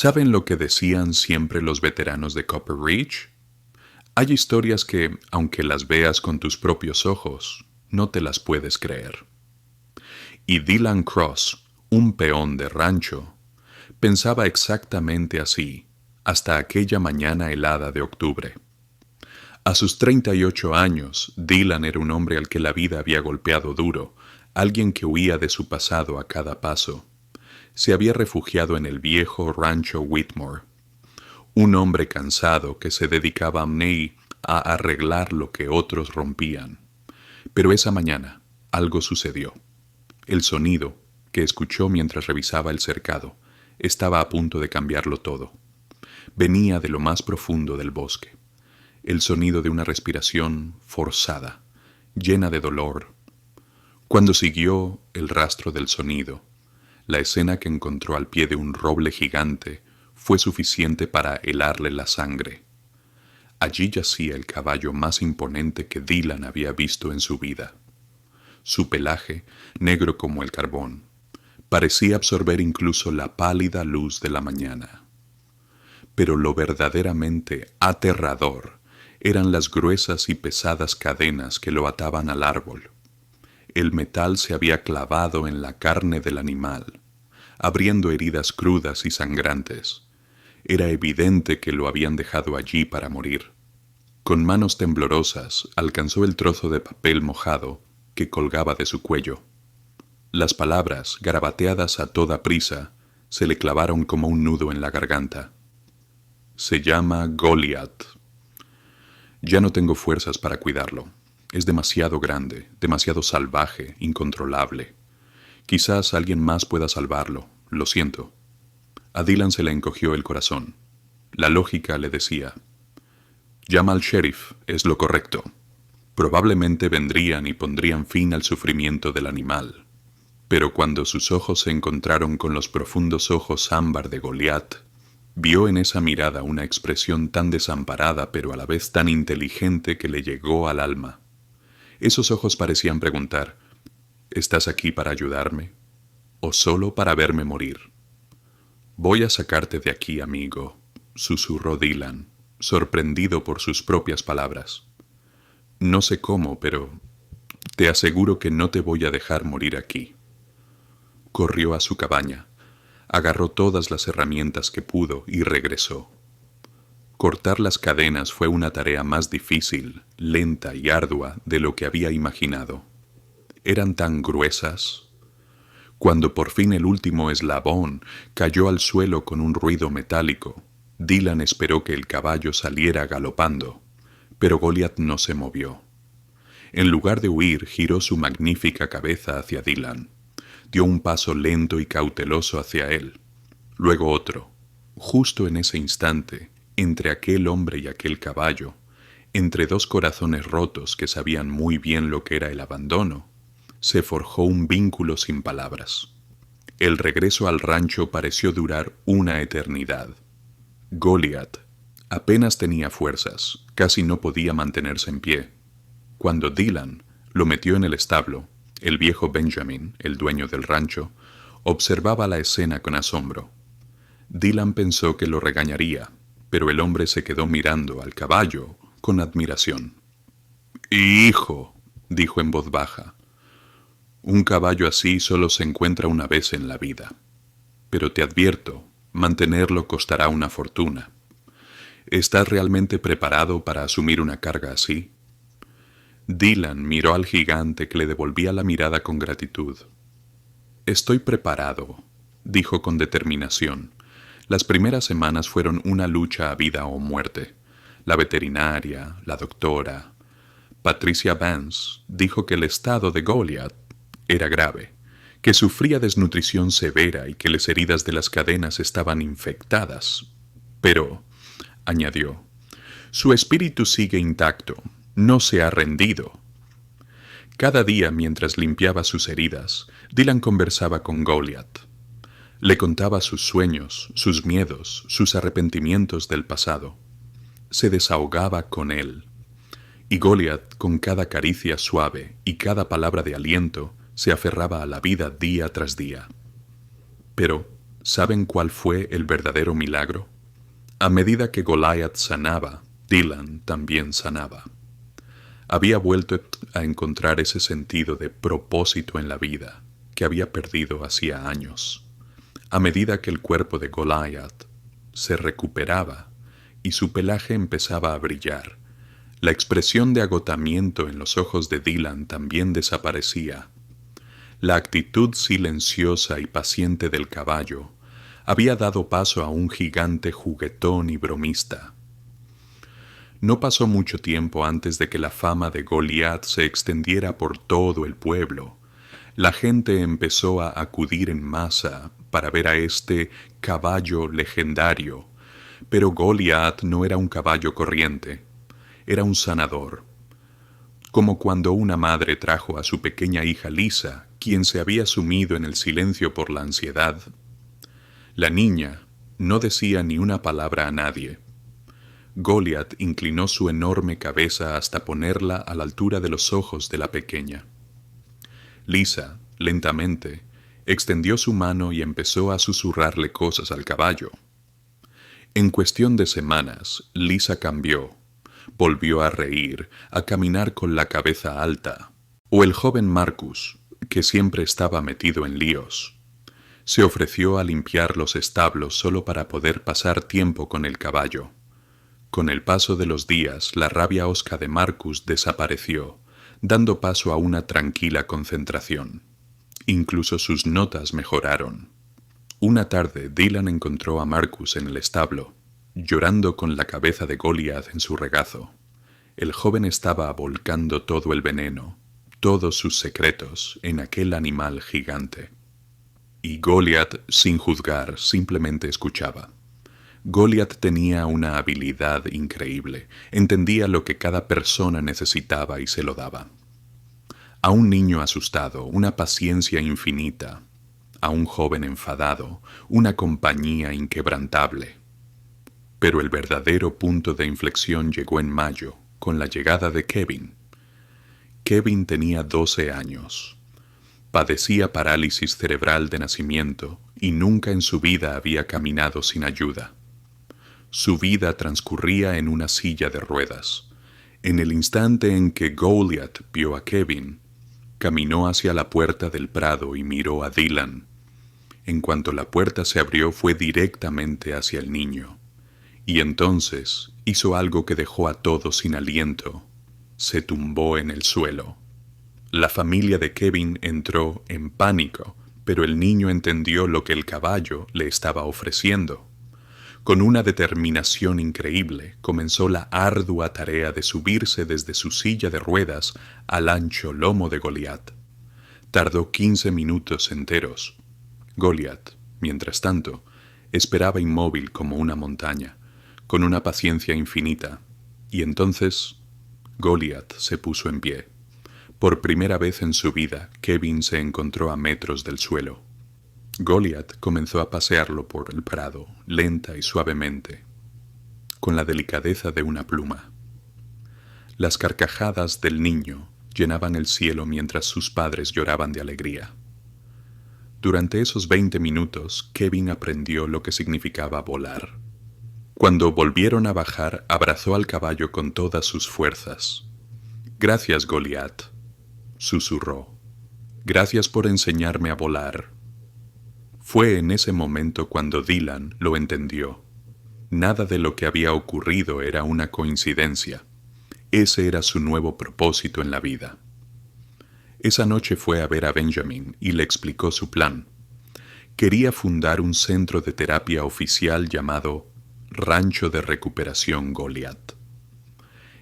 ¿Saben lo que decían siempre los veteranos de Copper Ridge? Hay historias que, aunque las veas con tus propios ojos, no te las puedes creer. Y Dylan Cross, un peón de rancho, pensaba exactamente así hasta aquella mañana helada de octubre. A sus 38 años, Dylan era un hombre al que la vida había golpeado duro, alguien que huía de su pasado a cada paso. Se había refugiado en el viejo rancho Whitmore. Un hombre cansado que se dedicaba a arreglar lo que otros rompían. Pero esa mañana algo sucedió. El sonido, que escuchó mientras revisaba el cercado, estaba a punto de cambiarlo todo. Venía de lo más profundo del bosque. El sonido de una respiración forzada, llena de dolor. Cuando siguió el rastro del sonido, la escena que encontró al pie de un roble gigante fue suficiente para helarle la sangre. Allí yacía el caballo más imponente que Dylan había visto en su vida. Su pelaje, negro como el carbón, parecía absorber incluso la pálida luz de la mañana. Pero lo verdaderamente aterrador eran las gruesas y pesadas cadenas que lo ataban al árbol. El metal se había clavado en la carne del animal, abriendo heridas crudas y sangrantes. Era evidente que lo habían dejado allí para morir. Con manos temblorosas alcanzó el trozo de papel mojado que colgaba de su cuello. Las palabras, garabateadas a toda prisa, se le clavaron como un nudo en la garganta. Se llama Goliath. Ya no tengo fuerzas para cuidarlo. Es demasiado grande, demasiado salvaje, incontrolable. Quizás alguien más pueda salvarlo, lo siento. A Dylan se le encogió el corazón. La lógica le decía: llama al sheriff, es lo correcto. Probablemente vendrían y pondrían fin al sufrimiento del animal. Pero cuando sus ojos se encontraron con los profundos ojos ámbar de Goliat, vio en esa mirada una expresión tan desamparada pero a la vez tan inteligente que le llegó al alma. Esos ojos parecían preguntar: ¿estás aquí para ayudarme? ¿O solo para verme morir? Voy a sacarte de aquí, amigo, susurró Dylan, sorprendido por sus propias palabras. No sé cómo, pero te aseguro que no te voy a dejar morir aquí. Corrió a su cabaña, agarró todas las herramientas que pudo y regresó. Cortar las cadenas fue una tarea más difícil, lenta y ardua de lo que había imaginado. Eran tan gruesas. Cuando por fin el último eslabón cayó al suelo con un ruido metálico, Dylan esperó que el caballo saliera galopando, pero Goliat no se movió. En lugar de huir, giró su magnífica cabeza hacia Dylan. Dio un paso lento y cauteloso hacia él, luego otro. Justo en ese instante, entre aquel hombre y aquel caballo, entre dos corazones rotos que sabían muy bien lo que era el abandono, se forjó un vínculo sin palabras. El regreso al rancho pareció durar una eternidad. Goliat apenas tenía fuerzas, casi no podía mantenerse en pie. Cuando Dylan lo metió en el establo, el viejo Benjamin, el dueño del rancho, observaba la escena con asombro. Dylan pensó que lo regañaría, pero el hombre se quedó mirando al caballo con admiración. «Hijo», dijo en voz baja, «un caballo así solo se encuentra una vez en la vida. Pero te advierto, mantenerlo costará una fortuna. ¿Estás realmente preparado para asumir una carga así?» Dylan miró al gigante que le devolvía la mirada con gratitud. «Estoy preparado», dijo con determinación. Las primeras semanas fueron una lucha a vida o muerte. La veterinaria, la doctora, Patricia Vance, dijo que el estado de Goliath era grave, que sufría desnutrición severa y que las heridas de las cadenas estaban infectadas. Pero, añadió, su espíritu sigue intacto, no se ha rendido. Cada día, mientras limpiaba sus heridas, Dylan conversaba con Goliath. Le contaba sus sueños, sus miedos, sus arrepentimientos del pasado. Se desahogaba con él. Y Goliath, con cada caricia suave y cada palabra de aliento, se aferraba a la vida día tras día. Pero, ¿Saben cuál fue el verdadero milagro? A medida que Goliath sanaba, Dylan también sanaba. Había vuelto a encontrar ese sentido de propósito en la vida que había perdido hacía años. A medida que el cuerpo de Goliath se recuperaba y su pelaje empezaba a brillar, la expresión de agotamiento en los ojos de Dylan también desaparecía. La actitud silenciosa y paciente del caballo había dado paso a un gigante juguetón y bromista. No pasó mucho tiempo antes de que la fama de Goliath se extendiera por todo el pueblo. La gente empezó a acudir en masa para ver a este caballo legendario, pero Goliath no era un caballo corriente, era un sanador. Como cuando una madre trajo a su pequeña hija Lisa, quien se había sumido en el silencio por la ansiedad. La niña no decía ni una palabra a nadie. Goliath inclinó su enorme cabeza hasta ponerla a la altura de los ojos de la pequeña. Lisa, lentamente, extendió su mano y empezó a susurrarle cosas al caballo. En cuestión de semanas, Lisa cambió, volvió a reír, a caminar con la cabeza alta. O el joven Marcus, que siempre estaba metido en líos, se ofreció a limpiar los establos solo para poder pasar tiempo con el caballo. Con el paso de los días, la rabia hosca de Marcus desapareció, dando paso a una tranquila concentración. Incluso sus notas mejoraron. Una tarde, Dylan encontró a Marcus en el establo, llorando con la cabeza de Goliath en su regazo. El joven estaba volcando todo el veneno, todos sus secretos, en aquel animal gigante. Y Goliath, sin juzgar, simplemente escuchaba. Goliath tenía una habilidad increíble, entendía lo que cada persona necesitaba y se lo daba. A un niño asustado, una paciencia infinita. A un joven enfadado, una compañía inquebrantable. Pero el verdadero punto de inflexión llegó en mayo, con la llegada de Kevin. Kevin tenía 12 años. Padecía parálisis cerebral de nacimiento y nunca en su vida había caminado sin ayuda. Su vida transcurría en una silla de ruedas. En el instante en que Goliath vio a Kevin, caminó hacia la puerta del prado y miró a Dylan. En cuanto la puerta se abrió, fue directamente hacia el niño. Y entonces hizo algo que dejó a todos sin aliento. Se tumbó en el suelo. La familia de Kevin entró en pánico, pero el niño entendió lo que el caballo le estaba ofreciendo. Con una determinación increíble, comenzó la ardua tarea de subirse desde su silla de ruedas al ancho lomo de Goliath. Tardó 15 minutos enteros. Goliath, mientras tanto, esperaba inmóvil como una montaña, con una paciencia infinita, y entonces Goliath se puso en pie. Por primera vez en su vida, Kevin se encontró a metros del suelo. Goliath comenzó a pasearlo por el prado, lenta y suavemente, con la delicadeza de una pluma. Las carcajadas del niño llenaban el cielo mientras sus padres lloraban de alegría. Durante esos 20 minutos, Kevin aprendió lo que significaba volar. Cuando volvieron a bajar, abrazó al caballo con todas sus fuerzas. «Gracias, Goliath», susurró. «Gracias por enseñarme a volar». Fue en ese momento cuando Dylan lo entendió. Nada de lo que había ocurrido era una coincidencia. Ese era su nuevo propósito en la vida. Esa noche fue a ver a Benjamin y le explicó su plan. Quería fundar un centro de terapia oficial llamado Rancho de Recuperación Goliath.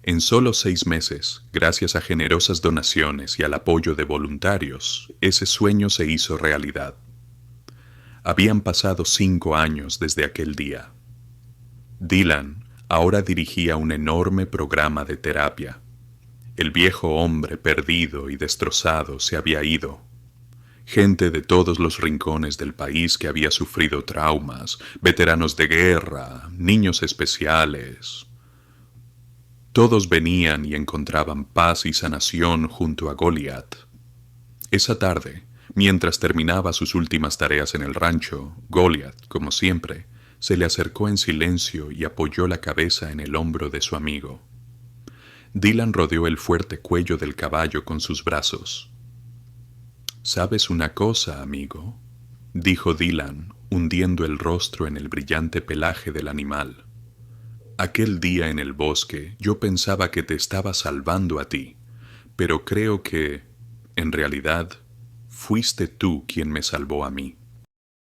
En solo 6 meses, gracias a generosas donaciones y al apoyo de voluntarios, ese sueño se hizo realidad. Habían pasado 5 años desde aquel día. Dylan ahora dirigía un enorme programa de terapia. El viejo hombre perdido y destrozado se había ido. Gente de todos los rincones del país que había sufrido traumas, veteranos de guerra, niños especiales. Todos venían y encontraban paz y sanación junto a Goliath. Esa tarde, Mientras terminaba sus últimas tareas en el rancho, Goliath, como siempre, se le acercó en silencio y apoyó la cabeza en el hombro de su amigo. Dylan rodeó el fuerte cuello del caballo con sus brazos. «¿Sabes una cosa, amigo?», dijo Dylan, hundiendo el rostro en el brillante pelaje del animal. «Aquel día en el bosque yo pensaba que te estaba salvando a ti, pero creo que, en realidad, fuiste tú quien me salvó a mí».